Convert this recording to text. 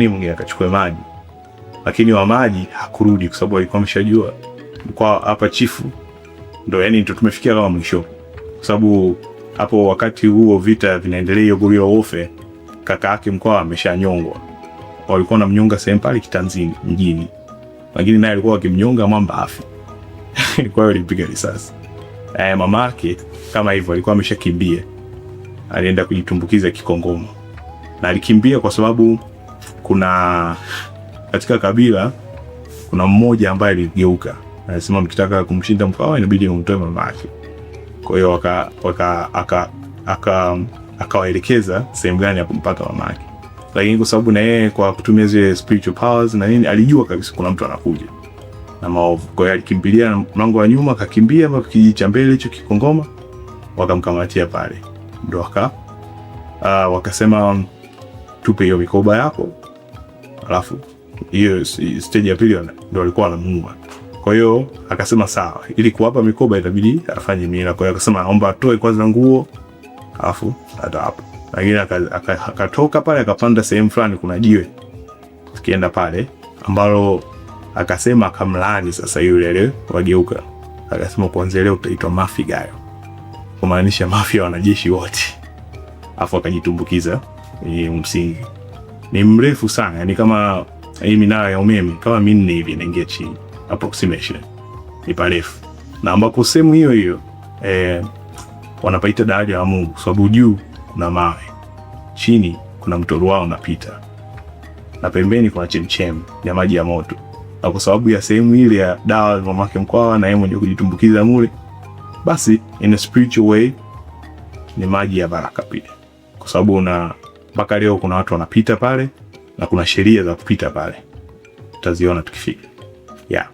sabuni, mwingine akachukua maji. Lakini wa maji hakurudi kwa sababu alikuwa ameshajua kwa hapa chifu ndo, yani ndo tumefikia kama mwisho. Kwa sababu hapo wakati huo vita vinaendelea, hiyo guerrilla warfare, kaka yake Mkwawa ameshanyongwa. Walikuwa wanamnyonga sehemu pale Kitanzini mjini. Lakini naye alikuwa akimnyonga mwamba afi. Kwa hiyo alipiga risasi. Mama yake kama hivyo alikuwa ameshakimbia. Alienda kujitumbukiza Kikongoma. Na alikimbia kwa sababu kuna katika kabila kuna mmoja ambaye aligeuka. Anasema mkitaka kumshinda Mkwawa inabidi umtoe mama yake. Kwa hiyo akawaelekeza sehemu gani ya kumpata mama yake. Lakini kwa sababu na yeye kwa kutumia zile spiritual powers na nini alijua kabisa kuna mtu anakuja na maovu. Kwa hiyo alikimbilia mlango wa nyuma, akakimbia mpaka kijiji cha mbele hicho Kikongoma, wakamkamatia pale. Ndio wakasema tupe hiyo mikoba yako. Alafu hiyo stage ya pili ndio walikuwa wanamuua. Kwa hiyo akasema sawa, ili kuwapa mikoba itabidi afanye mila. Kwa hiyo akasema naomba atoe kwanza nguo alafu atapa. Lakini akatoka pale akapanda sehemu fulani kuna jiwe. Tukienda pale ambalo akasema akamlaani sasa yule wageuka. Akasema kuanzia leo utaitwa Mafigayo. Kumaanisha mafia wanajeshi wote. Alafu akajitumbukiza ni msingi. Ni mrefu sana, yani kama hii minara ya umeme kama 4 hivi inaingia chini. Approximation. Ni parefu. Na ambako sehemu hiyo hiyo wanapaita daraja la Mungu sababu juu kuna mawe. Chini kuna mto Ruaha unapita. Na pembeni kuna chemchem ya maji ya moto. Na kwa sababu ya sehemu ile ya dawa za mamake Mkwawa na yeye mwenyewe kujitumbukiza mule, basi in a spiritual way ni maji ya baraka pia. Kwa sababu mpaka leo kuna watu wanapita pale na kuna sheria za kupita pale. Tutaziona tukifika. Yeah.